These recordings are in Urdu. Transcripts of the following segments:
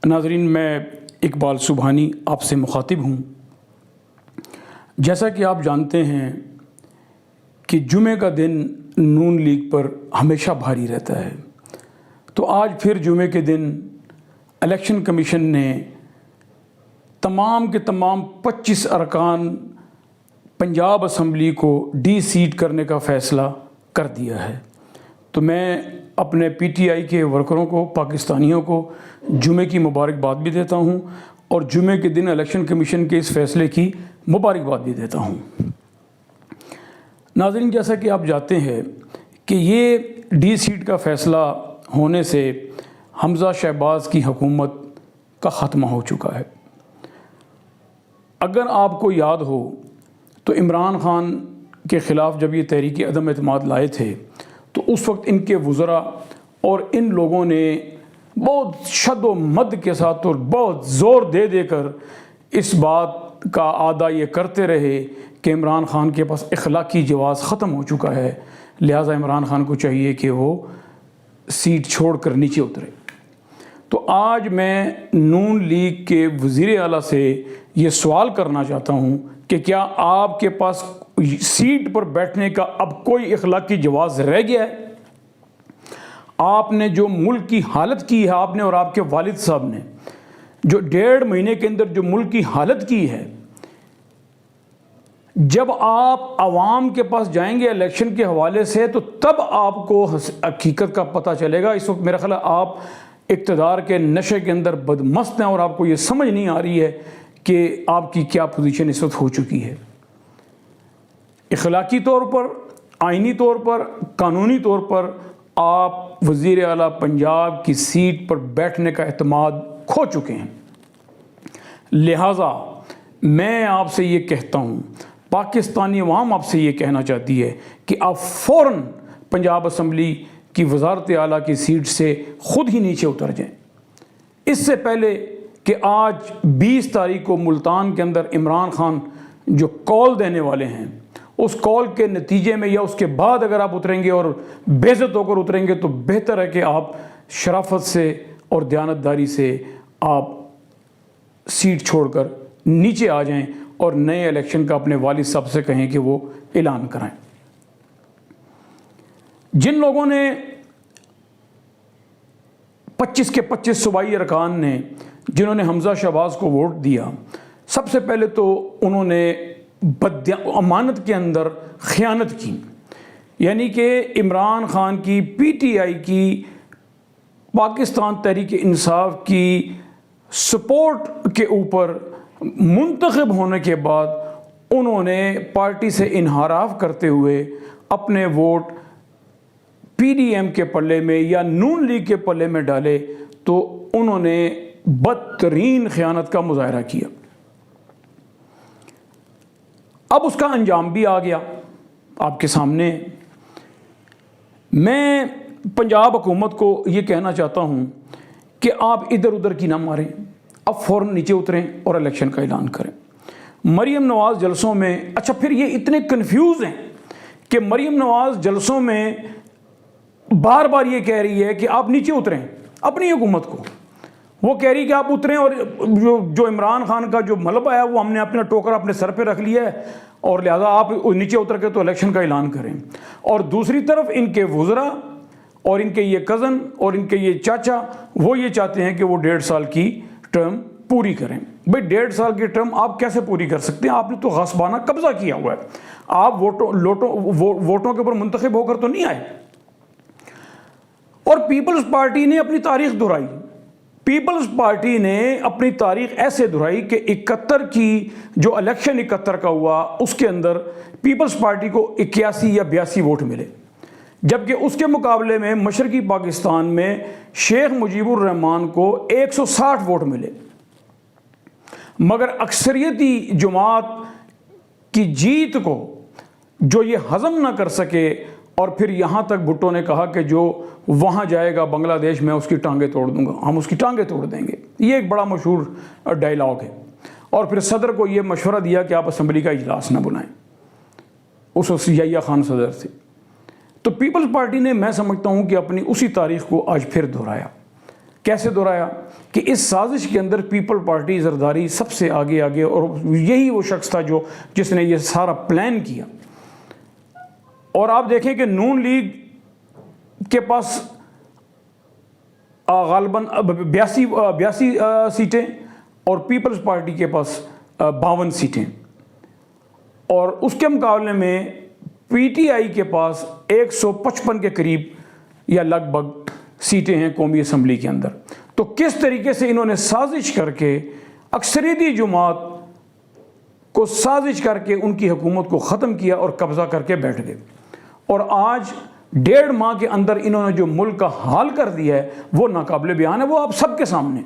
ناظرین، میں اقبال سبحانی آپ سے مخاطب ہوں۔ جیسا کہ آپ جانتے ہیں کہ جمعے کا دن نون لیگ پر ہمیشہ بھاری رہتا ہے، تو آج پھر جمعے کے دن الیکشن کمیشن نے تمام کے تمام 25 ارکان پنجاب اسمبلی کو ڈی سیٹ کرنے کا فیصلہ کر دیا ہے۔ تو میں اپنے پی ٹی آئی کے ورکروں کو، پاکستانیوں کو جمعے کی مبارکباد بھی دیتا ہوں اور جمعے کے دن الیکشن کمیشن کے اس فیصلے کی مبارکباد بھی دیتا ہوں۔ ناظرین، جیسا کہ آپ جانتے ہیں کہ یہ ڈی سیٹ کا فیصلہ ہونے سے حمزہ شہباز کی حکومت کا خاتمہ ہو چکا ہے۔ اگر آپ کو یاد ہو تو عمران خان کے خلاف جب یہ تحریک عدم اعتماد لائے تھے تو اس وقت ان کے وزراء اور ان لوگوں نے بہت شد و مد کے ساتھ اور بہت زور دے دے کر اس بات کا اعادہ یہ کرتے رہے کہ عمران خان کے پاس اخلاقی جواز ختم ہو چکا ہے، لہٰذا عمران خان کو چاہیے کہ وہ سیٹ چھوڑ کر نیچے اترے۔ تو آج میں نون لیگ کے وزیر اعلیٰ سے یہ سوال کرنا چاہتا ہوں کہ کیا آپ کے پاس سیٹ پر بیٹھنے کا اب کوئی اخلاقی جواز رہ گیا ہے؟ آپ نے جو ملک کی حالت کی ہے، آپ نے اور آپ کے والد صاحب نے جو 1.5 مہینے کے اندر جو ملک کی حالت کی ہے، جب آپ عوام کے پاس جائیں گے الیکشن کے حوالے سے تو تب آپ کو حقیقت کا پتہ چلے گا۔ اس وقت میرا خیال ہے آپ اقتدار کے نشے کے اندر بدمست ہیں اور آپ کو یہ سمجھ نہیں آ رہی ہے کہ آپ کی کیا پوزیشن اس وقت ہو چکی ہے۔ اخلاقی طور پر، آئینی طور پر، قانونی طور پر آپ وزیر اعلیٰ پنجاب کی سیٹ پر بیٹھنے کا اعتماد کھو چکے ہیں۔ لہٰذا میں آپ سے یہ کہتا ہوں، پاکستانی عوام آپ سے یہ کہنا چاہتی ہے کہ آپ فوراً پنجاب اسمبلی کی وزارت اعلیٰ کی سیٹ سے خود ہی نیچے اتر جائیں، اس سے پہلے کہ آج 20 تاریخ کو ملتان کے اندر عمران خان جو کال دینے والے ہیں، اس کال کے نتیجے میں یا اس کے بعد اگر آپ اتریں گے اور بے عزت ہو کر اتریں گے تو بہتر ہے کہ آپ شرافت سے اور دیانتداری سے آپ سیٹ چھوڑ کر نیچے آ جائیں اور نئے الیکشن کا اپنے والد صاحب سے کہیں کہ وہ اعلان کرائیں۔ جن لوگوں نے 25 کے 25 صوبائی ارکان نے جنہوں نے حمزہ شہباز کو ووٹ دیا، سب سے پہلے تو انہوں نے امانت کے اندر خیانت کی، یعنی کہ عمران خان کی، پی ٹی آئی کی، پاکستان تحریک انصاف کی سپورٹ کے اوپر منتخب ہونے کے بعد انہوں نے پارٹی سے انحراف کرتے ہوئے اپنے ووٹ پی ڈی ایم کے پلے میں یا نون لیگ کے پلے میں ڈالے، تو انہوں نے بدترین خیانت کا مظاہرہ کیا۔ اب اس کا انجام بھی آ گیا آپ کے سامنے۔ میں پنجاب حکومت کو یہ کہنا چاہتا ہوں کہ آپ ادھر ادھر کی نہ ماریں، اب فوراً نیچے اتریں اور الیکشن کا اعلان کریں۔ مریم نواز جلسوں میں، اچھا پھر یہ اتنے کنفیوز ہیں کہ مریم نواز جلسوں میں بار بار یہ کہہ رہی ہے کہ آپ نیچے اتریں اپنی حکومت کو، وہ کہہ رہی کہ آپ اتریں اور جو عمران خان کا جو ملبہ ہے وہ ہم نے اپنا ٹوکر اپنے سر پہ رکھ لیا ہے اور لہذا آپ نیچے اتر کے تو الیکشن کا اعلان کریں۔ اور دوسری طرف ان کے وزراء اور ان کے یہ کزن اور ان کے یہ چاچا وہ یہ چاہتے ہیں کہ وہ 1.5 سال کی ٹرم پوری کریں۔ بھئی 1.5 سال کی ٹرم آپ کیسے پوری کر سکتے ہیں؟ آپ نے تو غصبانہ قبضہ کیا ہوا ہے، آپ ووٹوں کے اوپر منتخب ہو کر تو نہیں آئے۔ اور پیپلز پارٹی نے اپنی تاریخ دہرائی، پیپلز پارٹی نے اپنی تاریخ ایسے دہرائی کہ 71 کی جو الیکشن 71 کا ہوا اس کے اندر پیپلز پارٹی کو 81 یا 82 ووٹ ملے، جبکہ اس کے مقابلے میں مشرقی پاکستان میں شیخ مجیب الرحمان کو 160 ووٹ ملے۔ مگر اکثریتی جماعت کی جیت کو جو یہ ہضم نہ کر سکے، اور پھر یہاں تک بھٹو نے کہا کہ جو وہاں جائے گا بنگلہ دیش میں اس کی ٹانگیں توڑ دوں گا، ہم اس کی ٹانگیں توڑ دیں گے، یہ ایک بڑا مشہور ڈائلاگ ہے۔ اور پھر صدر کو یہ مشورہ دیا کہ آپ اسمبلی کا اجلاس نہ بلائیں۔ اس وقت یحییٰ خان صدر تھے. تو پیپلز پارٹی نے میں سمجھتا ہوں کہ اپنی اسی تاریخ کو آج پھر دہرایا. کیسے دہرایا؟ کہ اس سازش کے اندر پیپل پارٹی زرداری سب سے آگے اور یہی وہ شخص تھا جس نے یہ سارا پلان کیا. اور آپ دیکھیں کہ نون لیگ کے پاس غالباً 82 سیٹیں اور پیپلز پارٹی کے پاس 52 سیٹیں، اور اس کے مقابلے میں پی ٹی آئی کے پاس 155 کے قریب یا لگ بھگ سیٹیں ہیں قومی اسمبلی کے اندر. تو کس طریقے سے انہوں نے سازش کر کے اکثریتی جماعت کو سازش کر کے ان کی حکومت کو ختم کیا اور قبضہ کر کے بیٹھ گئے. اور آج 1.5 ماہ کے اندر انہوں نے جو ملک کا حال کر دیا ہے وہ ناقابل بیان ہے، وہ آپ سب کے سامنے.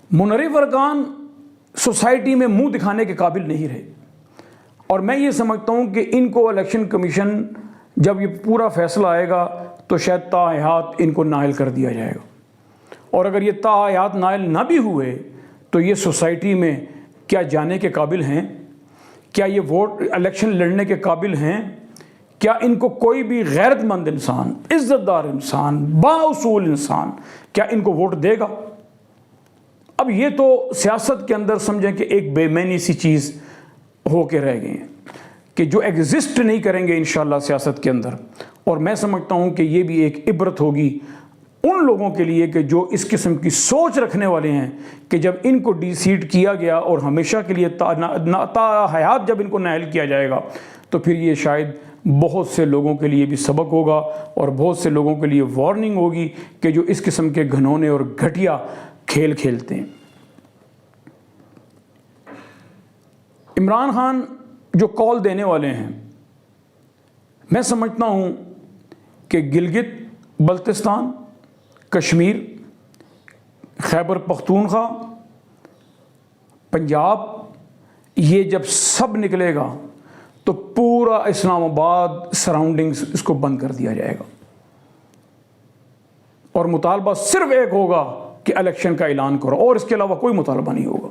منحرف ارکان سوسائٹی میں منہ دکھانے کے قابل نہیں رہے، اور میں یہ سمجھتا ہوں کہ ان کو الیکشن کمیشن جب یہ پورا فیصلہ آئے گا تو شاید تاحیات ان کو نائل کر دیا جائے گا. اور اگر یہ تاحیات نائل نہ بھی ہوئے تو یہ سوسائٹی میں کیا جانے کے قابل ہیں؟ کیا یہ ووٹ الیکشن لڑنے کے قابل ہیں؟ کیا ان کو کوئی بھی غیرت مند انسان، عزت دار انسان، بااصول انسان کیا ان کو ووٹ دے گا؟ اب یہ تو سیاست کے اندر سمجھیں کہ ایک بے معنی سی چیز ہو کے رہ گئی ہیں کہ جو ایگزسٹ نہیں کریں گے انشاءاللہ سیاست کے اندر. اور میں سمجھتا ہوں کہ یہ بھی ایک عبرت ہوگی ان لوگوں کے لیے کہ جو اس قسم کی سوچ رکھنے والے ہیں کہ جب ان کو ڈی سیٹ کیا گیا اور ہمیشہ کے لیے تا حیات جب ان کو نائل کیا جائے گا تو پھر یہ شاید بہت سے لوگوں کے لیے بھی سبق ہوگا اور بہت سے لوگوں کے لیے وارننگ ہوگی کہ جو اس قسم کے گھنونے اور گھٹیا کھیل کھیلتے ہیں. عمران خان جو کال دینے والے ہیں، میں سمجھتا ہوں کہ گلگت بلتستان، کشمیر، خیبر پختونخوا، پنجاب، یہ جب سب نکلے گا تو پورا اسلام آباد سراؤنڈنگز اس کو بند کر دیا جائے گا، اور مطالبہ صرف ایک ہوگا کہ الیکشن کا اعلان کرو، اور اس کے علاوہ کوئی مطالبہ نہیں ہوگا.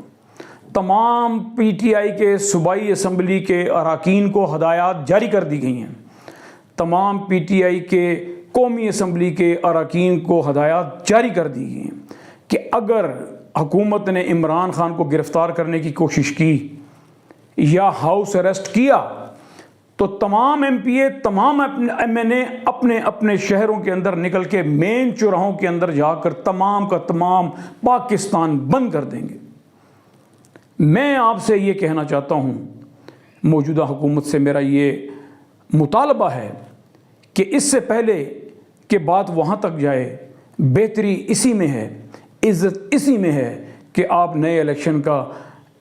تمام پی ٹی آئی کے صوبائی اسمبلی کے اراکین کو ہدایات جاری کر دی گئی ہیں. تمام پی ٹی آئی کے قومی اسمبلی کے اراکین کو ہدایات جاری کر دی گئی ہیں کہ اگر حکومت نے عمران خان کو گرفتار کرنے کی کوشش کی یا ہاؤس اریسٹ کیا تو تمام ایم پی اے، تمام ایم این اے اپنے اپنے شہروں کے اندر نکل کے مین چوراہوں کے اندر جا کر تمام کا تمام پاکستان بند کر دیں گے. میں آپ سے یہ کہنا چاہتا ہوں، موجودہ حکومت سے میرا یہ مطالبہ ہے کہ اس سے پہلے کہ بات وہاں تک جائے، بہتری اسی میں ہے، عزت اسی میں ہے کہ آپ نئے الیکشن کا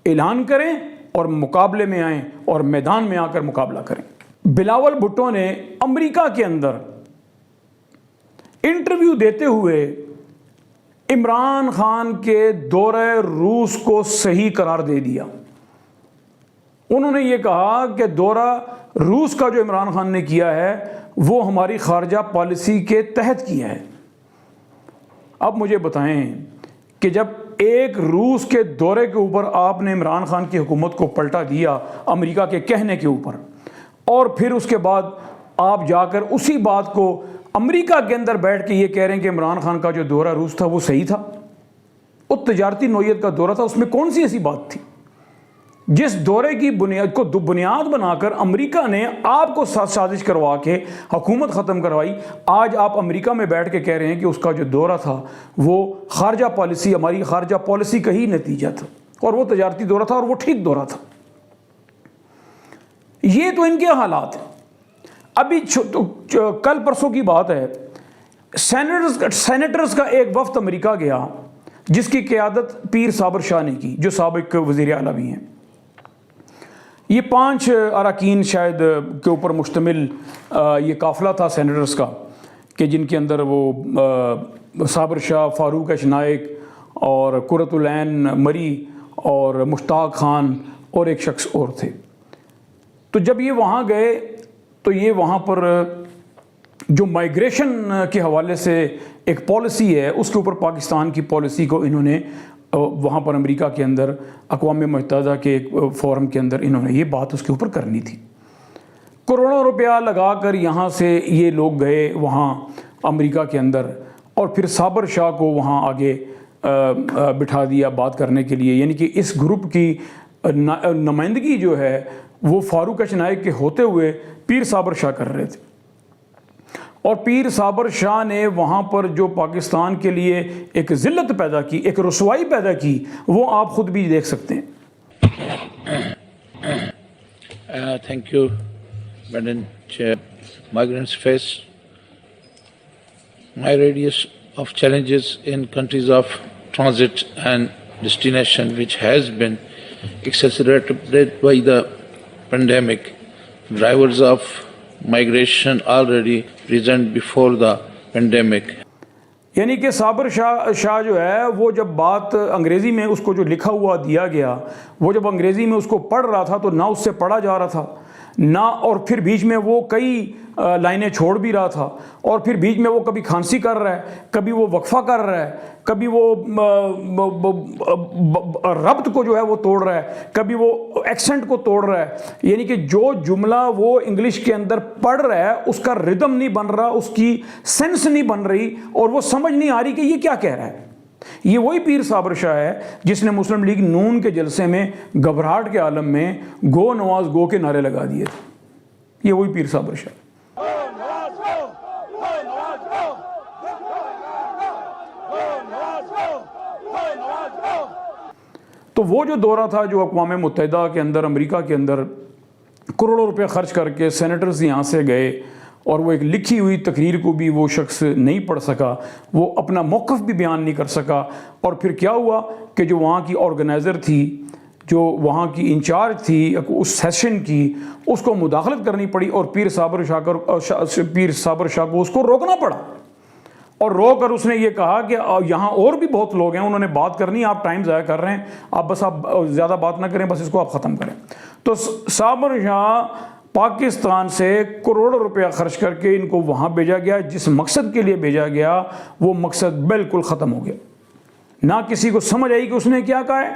اعلان کریں اور مقابلے میں آئیں اور میدان میں آ کر مقابلہ کریں. بلاول بھٹو نے امریکہ کے اندر انٹرویو دیتے ہوئے عمران خان کے دورہ روس کو صحیح قرار دے دیا. انہوں نے یہ کہا کہ دورہ روس کا جو عمران خان نے کیا ہے وہ ہماری خارجہ پالیسی کے تحت کیا ہے. اب مجھے بتائیں کہ جب ایک روس کے دورے کے اوپر آپ نے عمران خان کی حکومت کو پلٹا دیا امریکہ کے کہنے کے اوپر، اور پھر اس کے بعد آپ جا کر اسی بات کو امریکہ کے اندر بیٹھ کے یہ کہہ رہے ہیں کہ عمران خان کا جو دورہ روس تھا وہ صحیح تھا، وہ تجارتی نوعیت کا دورہ تھا، اس میں کون سی ایسی بات تھی؟ جس دورے کی بنیاد کو بنیاد بنا کر امریکہ نے آپ کو سازش کروا کے حکومت ختم کروائی. آج آپ امریکہ میں بیٹھ کے کہہ رہے ہیں کہ اس کا جو دورہ تھا وہ خارجہ پالیسی، ہماری خارجہ پالیسی کا ہی نتیجہ تھا، اور وہ تجارتی دورہ تھا اور وہ ٹھیک دورہ تھا. یہ تو ان کے حالات ہیں. ابھی کل پرسوں کی بات ہے، سینیٹرز کا ایک وفد امریکہ گیا جس کی قیادت پیر صابر شاہ نے کی، جو سابق وزیر اعلیٰ بھی ہیں. یہ 5 اراکین شاید کے اوپر مشتمل یہ قافلہ تھا سینیٹرز کا، کہ جن کے اندر وہ صابر شاہ، فاروق ایچ نائک اور قرۃ العین مری اور مشتاق خان اور ایک شخص اور تھے. تو جب یہ وہاں گئے تو یہ وہاں پر جو مائیگریشن کے حوالے سے ایک پالیسی ہے اس کے اوپر پاکستان کی پالیسی کو انہوں نے وہاں پر امریکہ کے اندر اقوام متحدہ کے ایک فورم کے اندر انہوں نے یہ بات اس کے اوپر کرنی تھی۔ کروڑوں روپیہ لگا کر یہاں سے یہ لوگ گئے وہاں امریکہ کے اندر، اور پھر صابر شاہ کو وہاں آگے بٹھا دیا بات کرنے کے لیے، یعنی کہ اس گروپ کی نمائندگی جو ہے وہ فاروق اچ نائک کے ہوتے ہوئے پیر صابر شاہ کر رہے تھے۔ اور پیر صابر شاہ نے وہاں پر جو پاکستان کے لیے ایک ذلت پیدا کی، ایک رسوائی پیدا کی، وہ آپ خود بھی دیکھ سکتے ہیں۔ Thank you, Madam Chair. Migrants face myriad of challenges in countries of transit and destination, which has been exacerbated by the pandemic. Drivers of migration already present before the pandemic. یعنی کہ صابر شاہ جو ہے وہ جب بات انگریزی میں اس کو جو لکھا ہوا دیا گیا، وہ جب انگریزی میں اس کو پڑھ رہا تھا تو نہ اس سے پڑھا جا رہا تھا نہ، اور پھر بیچ میں وہ کئی لائنیں چھوڑ بھی رہا تھا، اور پھر بیچ میں وہ کبھی کھانسی کر رہا ہے، کبھی وہ وقفہ کر رہا ہے، کبھی وہ ربط کو جو ہے وہ توڑ رہا ہے، کبھی وہ ایکسنٹ کو توڑ رہا ہے، یعنی کہ جو جملہ وہ انگلش کے اندر پڑھ رہا ہے اس کا ردم نہیں بن رہا، اس کی سینس نہیں بن رہی، اور وہ سمجھ نہیں آ رہی کہ یہ کیا کہہ رہا ہے۔ یہ وہی پیر صابر شاہ ہے جس نے مسلم لیگ نون کے جلسے میں گھبراہٹ کے عالم میں گو نواز گو کے نعرے لگا دیے تھے۔ یہ وہی پیر صابر شاہ۔ تو وہ جو دورہ تھا جو اقوام متحدہ کے اندر، امریکہ کے اندر کروڑوں روپے خرچ کر کے سینیٹرز یہاں سے گئے، اور وہ ایک لکھی ہوئی تقریر کو بھی وہ شخص نہیں پڑھ سکا، وہ اپنا موقف بھی بیان نہیں کر سکا، اور پھر کیا ہوا کہ جو وہاں کی آرگنائزر تھی، جو وہاں کی انچارج تھی اس سیشن کی، اس کو مداخلت کرنی پڑی، اور پیر صابر شاہ کو اس کو روکنا پڑا، اور رو کر اس نے یہ کہا کہ یہاں اور بھی بہت لوگ ہیں، انہوں نے بات کرنی، آپ ٹائم ضائع کر رہے ہیں، آپ زیادہ بات نہ کریں، بس اس کو آپ ختم کریں۔ تو صابر شاہ پاکستان سے کروڑوں روپیہ خرچ کر کے ان کو وہاں بھیجا گیا، جس مقصد کے لیے بھیجا گیا وہ مقصد بالکل ختم ہو گیا۔ نہ کسی کو سمجھ آئی کہ اس نے کیا کہا ہے،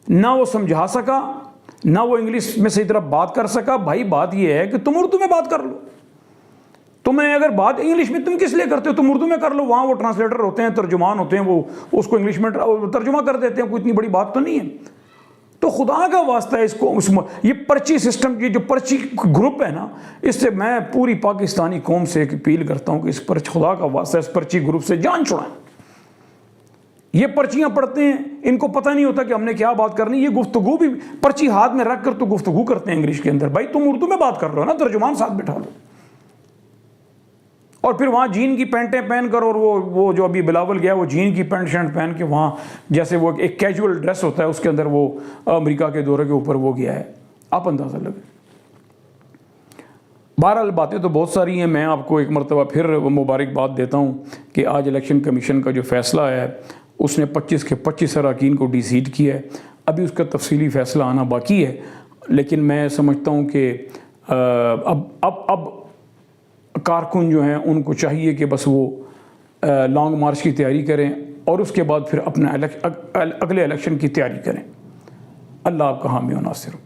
نہ وہ سمجھا سکا، نہ وہ انگلش میں صحیح طرح بات کر سکا۔ بھائی بات یہ ہے کہ تم اردو میں بات کر لو، تمہیں اگر بات انگلش میں تم کس لیے کرتے ہو، تم اردو میں کر لو، وہاں وہ ٹرانسلیٹر ہوتے ہیں، ترجمان ہوتے ہیں، وہ اس کو انگلش میں ترجمہ کر دیتے ہیں، کوئی اتنی بڑی بات تو نہیں ہے۔ تو خدا کا واسطہ ہے اس کو یہ پرچی سسٹم کی جو پرچی گروپ ہے نا، اس سے میں پوری پاکستانی قوم سے ایک اپیل کرتا ہوں کہ اس پر خدا کا واسطہ اس پرچی گروپ سے جان چھڑائیں۔ یہ پرچیاں پڑھتے ہیں، ان کو پتہ نہیں ہوتا کہ ہم نے کیا بات کرنی، یہ گفتگو بھی پرچی ہاتھ میں رکھ کر تو گفتگو کرتے ہیں انگلش کے اندر۔ بھائی تم اردو میں بات کر رہے ہو نا، ترجمان ساتھ بٹھا لو، اور پھر وہاں جین کی پینٹیں پہن کر، اور وہ جو ابھی بلاول گیا وہ جین کی پینٹ شرٹ پہن کے وہاں جیسے وہ ایک کیجول ڈریس ہوتا ہے اس کے اندر وہ امریکہ کے دورے کے اوپر وہ گیا ہے، آپ اندازہ لگیں۔ بہرحال باتیں تو بہت ساری ہیں، میں آپ کو ایک مرتبہ پھر مبارکباد دیتا ہوں کہ آج الیکشن کمیشن کا جو فیصلہ ہے اس نے 25 کے 25 اراکین کو ڈی سیٹ کیا ہے۔ ابھی اس کا تفصیلی فیصلہ آنا باقی ہے، لیکن میں سمجھتا ہوں کہ اب کارکن جو ہیں ان کو چاہیے کہ بس وہ لانگ مارچ کی تیاری کریں، اور اس کے بعد پھر اپنا اگلے الیکشن کی تیاری کریں۔ اللہ آپ کا حامی و ناصر ہو۔